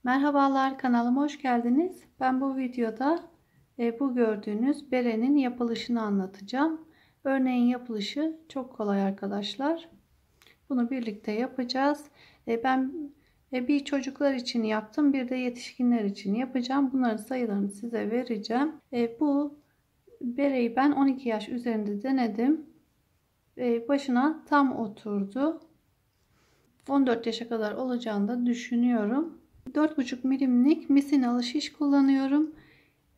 Merhabalar, kanalıma hoş geldiniz. Ben bu videoda bu gördüğünüz berenin yapılışını anlatacağım. Örneğin yapılışı çok kolay arkadaşlar. Bunu birlikte yapacağız. Ben bir çocuklar için yaptım, bir de yetişkinler için yapacağım. Bunların sayılarını size vereceğim. Bu bereyi ben 12 yaş üzerinde denedim. Başına tam oturdu. 14 yaşa kadar olacağını da düşünüyorum. 4,5 milimlik misinalı şiş kullanıyorum.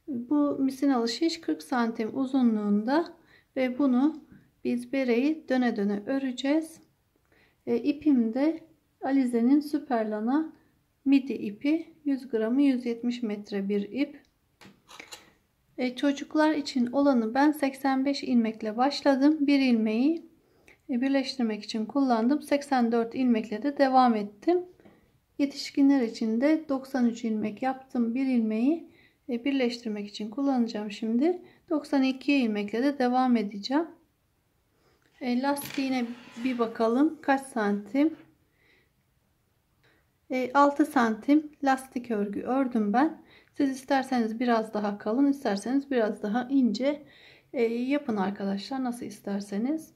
Bu misinalı şiş 40 santim uzunluğunda ve bunu biz bereyi döne döne öreceğiz. İpim de Alize'nin Süperlana midi ipi, 100 gramı 170 metre bir ip. Çocuklar için olanı ben 85 ilmekle başladım. Bir ilmeği birleştirmek için kullandım. 84 ilmekle de devam ettim. Yetişkinler için de 93 ilmek yaptım. Bir ilmeği birleştirmek için kullanacağım şimdi. 92 ilmekle de devam edeceğim. Lastiğine bir bakalım. Kaç santim? 6 santim lastik örgü ördüm ben. Siz isterseniz biraz daha kalın, isterseniz biraz daha ince yapın arkadaşlar. Nasıl isterseniz.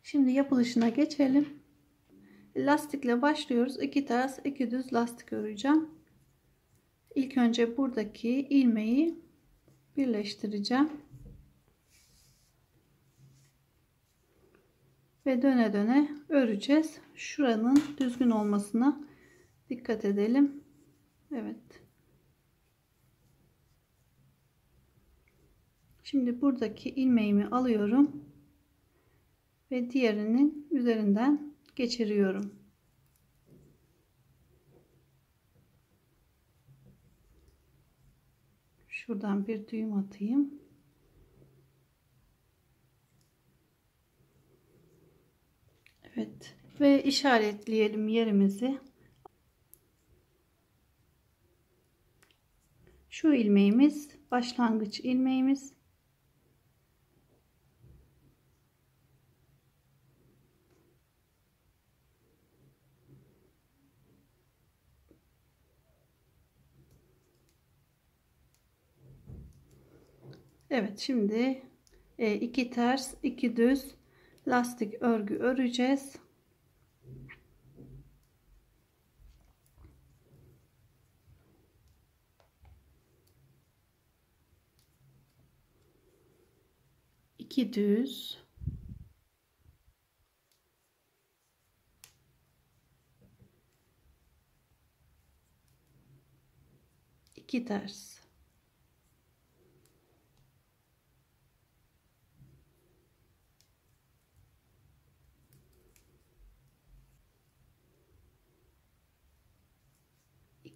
Şimdi yapılışına geçelim. Lastikle başlıyoruz. 2 ters 2 düz lastik öreceğim. İlk önce buradaki ilmeği birleştireceğim ve döne döne öreceğiz. Şuranın düzgün olmasına dikkat edelim. Evet. Şimdi buradaki ilmeğimi alıyorum ve diğerinin üzerinden geçiriyorum. Şuradan bir düğüm atayım. Evet. Ve işaretleyelim yerimizi. Şu ilmeğimiz başlangıç ilmeğimiz. Evet, şimdi 2 ters 2 düz lastik örgü öreceğiz. İki düz, iki ters,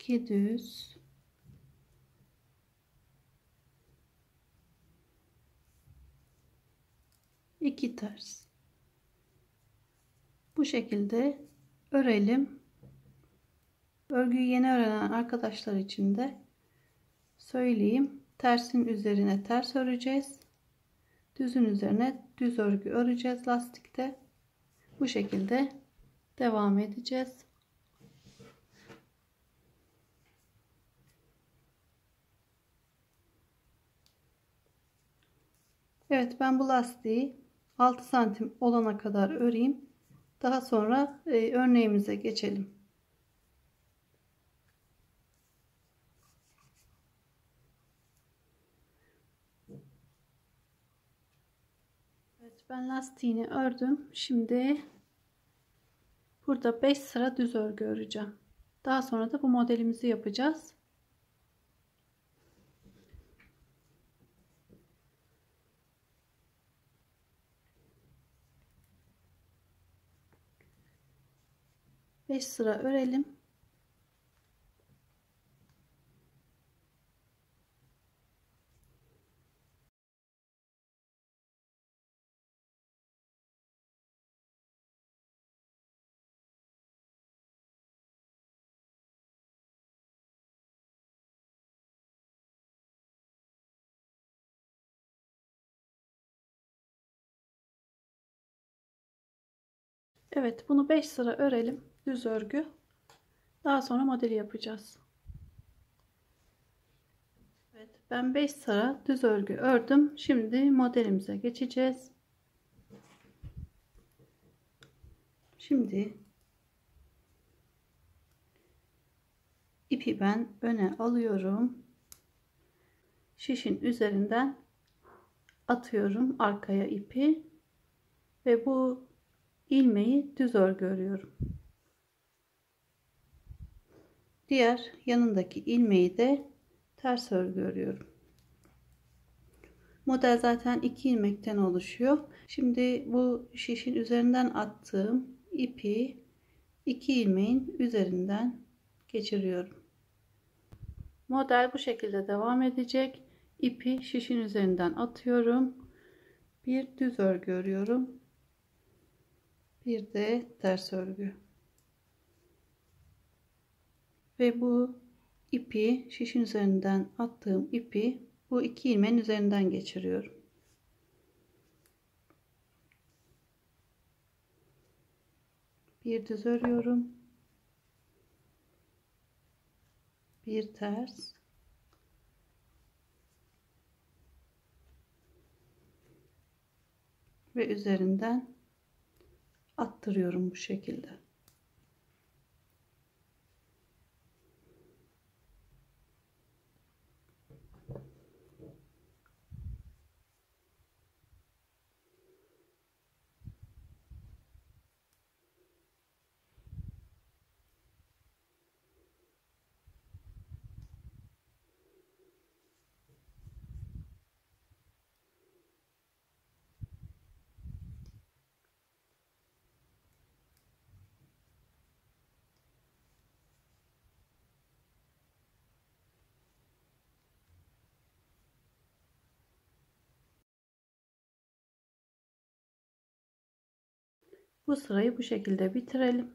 iki düz, iki ters. Bu şekilde örelim. Örgüyü yeni öğrenen arkadaşlar için de söyleyeyim. Tersin üzerine ters öreceğiz. Düzün üzerine düz örgü öreceğiz lastikte. Bu şekilde devam edeceğiz. Evet, ben bu lastiği 6 santim olana kadar öreyim. Daha sonra örneğimize geçelim. Evet, ben lastiğini ördüm. Şimdi burada 5 sıra düz örgü öreceğim. Daha sonra da bu modelimizi yapacağız. Beş sıra örelim. Evet, bunu 5 sıra örelim. Düz örgü. Daha sonra modeli yapacağız. Evet, ben 5 sıra düz örgü ördüm. Şimdi modelimize geçeceğiz. Şimdi ipi ben öne alıyorum. Şişin üzerinden atıyorum arkaya ipi ve bu ilmeği düz örgü örüyorum. Diğer yanındaki ilmeği de ters örgü örüyorum. Model zaten 2 ilmekten oluşuyor. Şimdi bu şişin üzerinden attığım ipi 2 ilmeğin üzerinden geçiriyorum. Model bu şekilde devam edecek. İpi şişin üzerinden atıyorum. Bir düz örgü örüyorum. Bir de ters örgü. Ve bu ipi şişin üzerinden attığım ipi bu 2 ilmeğin üzerinden geçiriyorum. Bir düz örüyorum. Bir ters. Ve üzerinden attırıyorum bu şekilde. Bu sırayı bu şekilde bitirelim.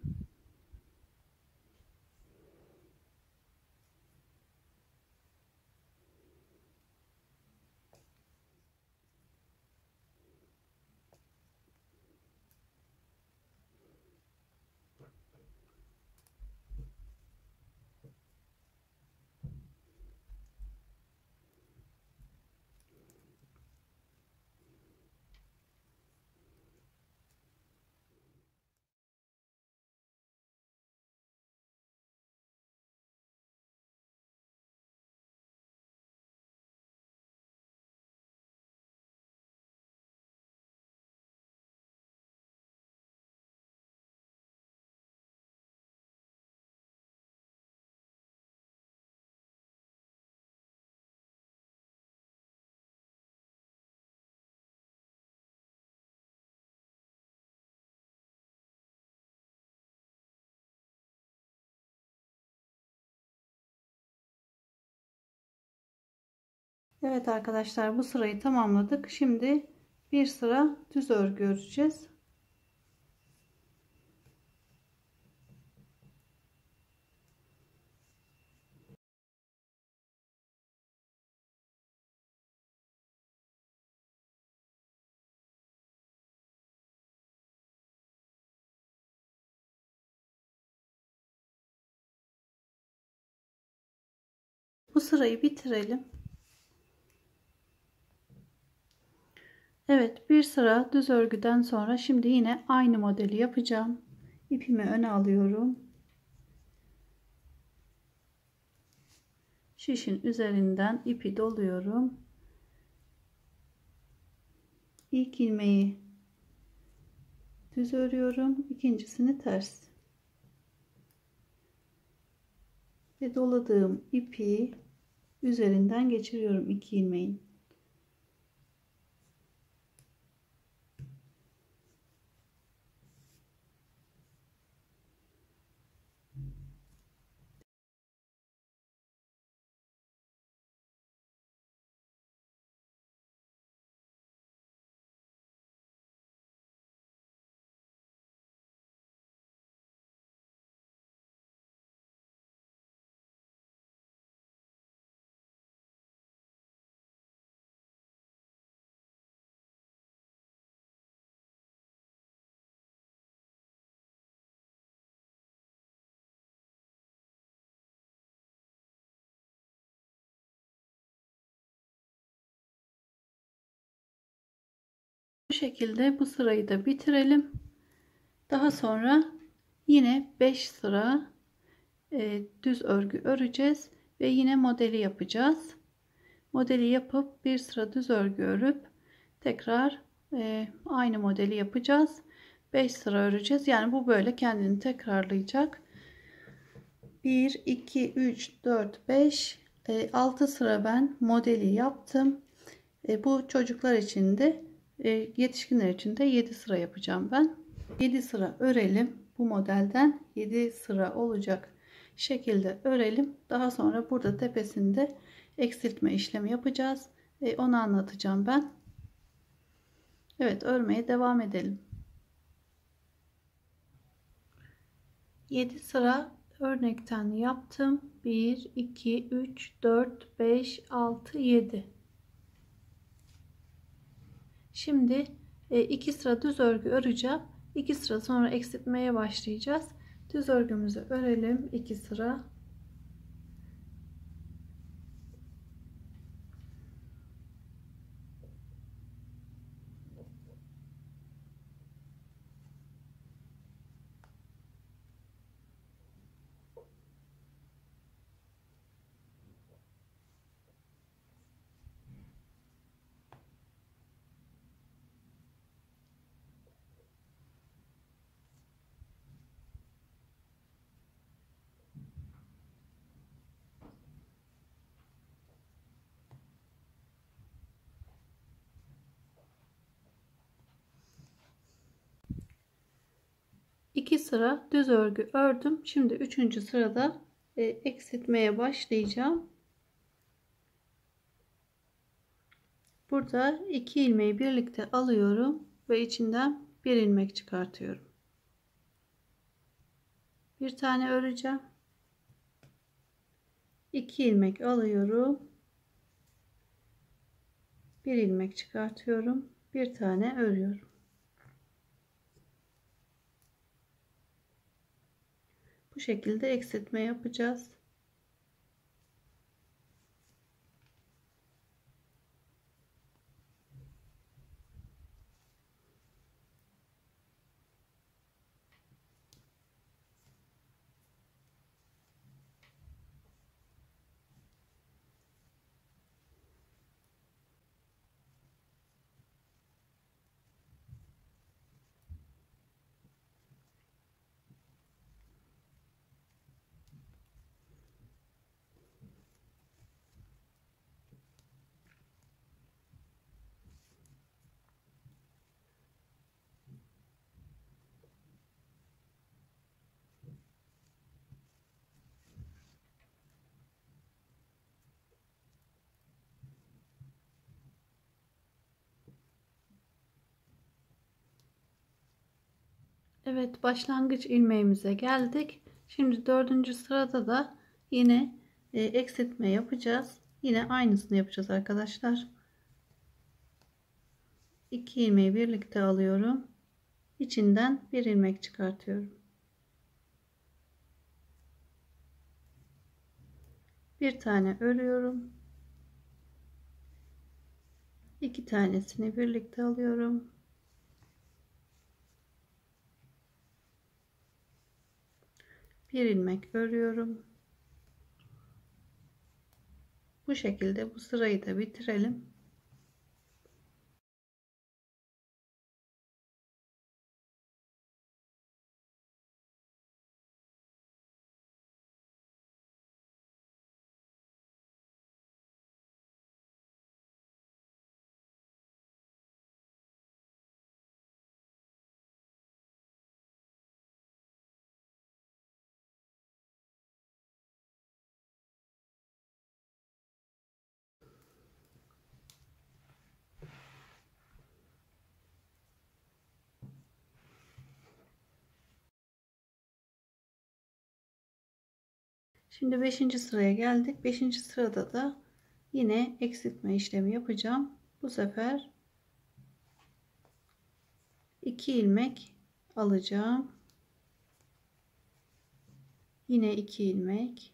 Evet arkadaşlar, bu sırayı tamamladık. Şimdi bir sıra düz örgü öreceğiz. Bu sırayı bitirelim. Evet, bir sıra düz örgüden sonra şimdi yine aynı modeli yapacağım. İpimi öne alıyorum. Şişin üzerinden ipi doluyorum. İlk ilmeği düz örüyorum, ikincisini ters ve doladığım ipi üzerinden geçiriyorum 2 ilmeğin. Bu şekilde bu sırayı da bitirelim. Daha sonra yine 5 sıra düz örgü öreceğiz ve yine modeli yapacağız. Modeli yapıp bir sıra düz örgü örüp tekrar aynı modeli yapacağız. 5 sıra öreceğiz. Yani bu böyle kendini tekrarlayacak. 1 2 3 4 5 6 sıra ben modeli yaptım. Bu çocuklar için de yetişkinler için de 7 sıra yapacağım ben. 7 sıra örelim. Bu modelden 7 sıra olacak şekilde örelim. Daha sonra burada tepesinde eksiltme işlemi yapacağız. Onu anlatacağım ben. Evet, örmeye devam edelim. 7 sıra örnekten yaptım. 1 2 3 4 5 6 7. Şimdi 2 sıra düz örgü öreceğim. 2 sıra sonra eksiltmeye başlayacağız. Düz örgümüzü örelim. 2 sıra. İki sıra düz örgü ördüm. Şimdi 3. sırada eksiltmeye başlayacağım. Burada 2 ilmeği birlikte alıyorum ve içinden bir ilmek çıkartıyorum. Bir tane öreceğim. 2 ilmek alıyorum. Bir ilmek çıkartıyorum. Bir tane örüyorum. Bu şekilde eksiltme yapacağız. Evet, başlangıç ilmeğimize geldik. Şimdi 4. sırada da yine eksiltme yapacağız. Yine aynısını yapacağız arkadaşlar. 2 ilmeği birlikte alıyorum. İçinden bir ilmek çıkartıyorum. Bir tane örüyorum. 2 tanesini birlikte alıyorum. Bir ilmek örüyorum. Bu şekilde bu sırayı da bitirelim. Şimdi 5. sıraya geldik. 5. sırada da yine eksiltme işlemi yapacağım. Bu sefer 2 ilmek alacağım. Yine 2 ilmek.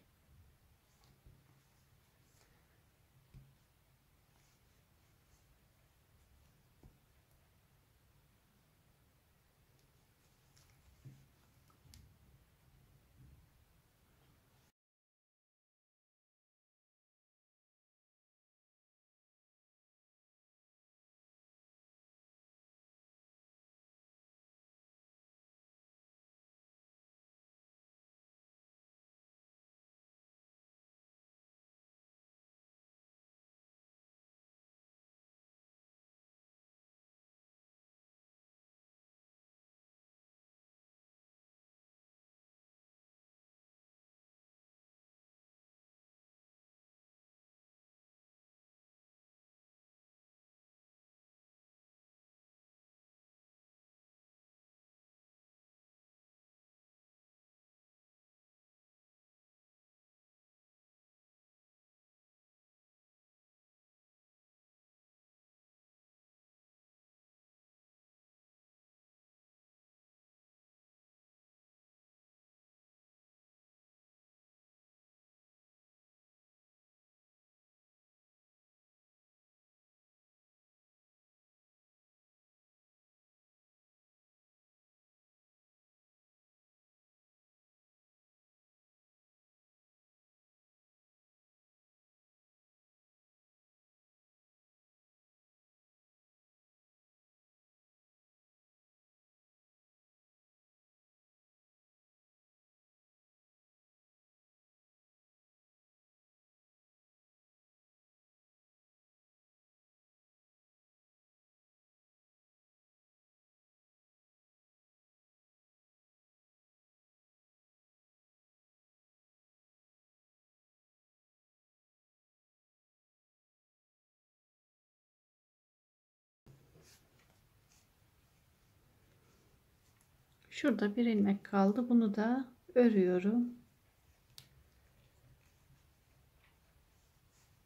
Şurada bir ilmek kaldı. Bunu da örüyorum.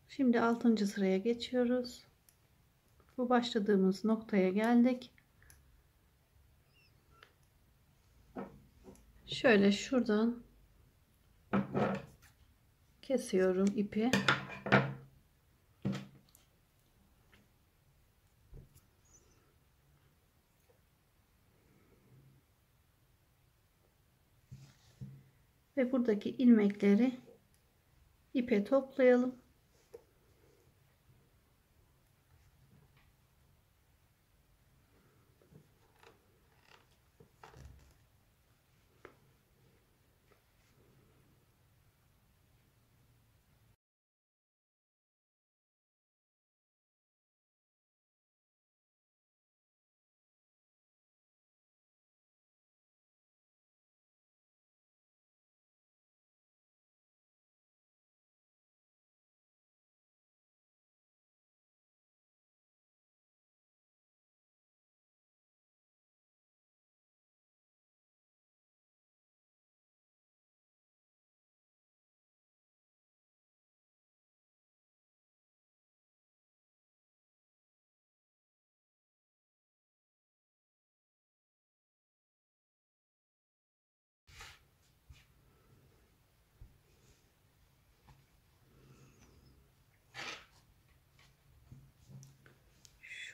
Şimdi 6. sıraya geçiyoruz. Bu başladığımız noktaya geldik. Şöyle şuradan kesiyorum ipi. Ve buradaki ilmekleri ipe toplayalım.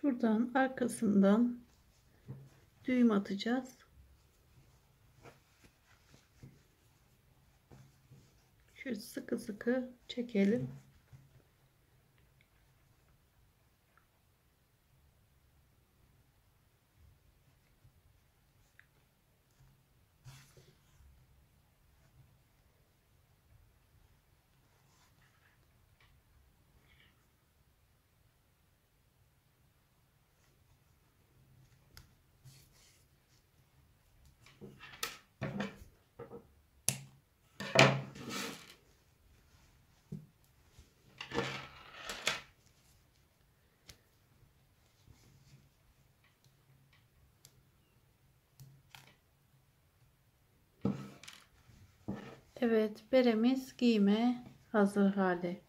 Şuradan arkasından düğüm atacağız. Şöyle sıkı sıkı çekelim. Evet, beremiz giyime hazır hale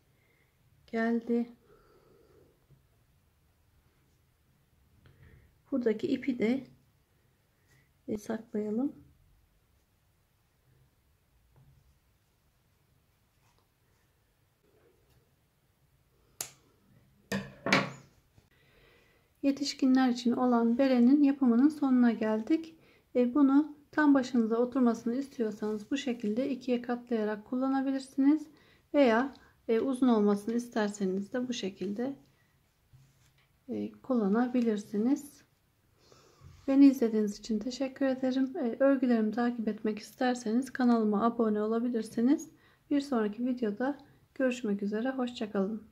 geldi. Buradaki ipi de saklayalım. Yetişkinler için olan berenin yapımının sonuna geldik. Bunu tam başınıza oturmasını istiyorsanız bu şekilde ikiye katlayarak kullanabilirsiniz. Veya uzun olmasını isterseniz de bu şekilde kullanabilirsiniz. Beni izlediğiniz için teşekkür ederim. Örgülerimi takip etmek isterseniz kanalıma abone olabilirsiniz. Bir sonraki videoda görüşmek üzere. Hoşça kalın.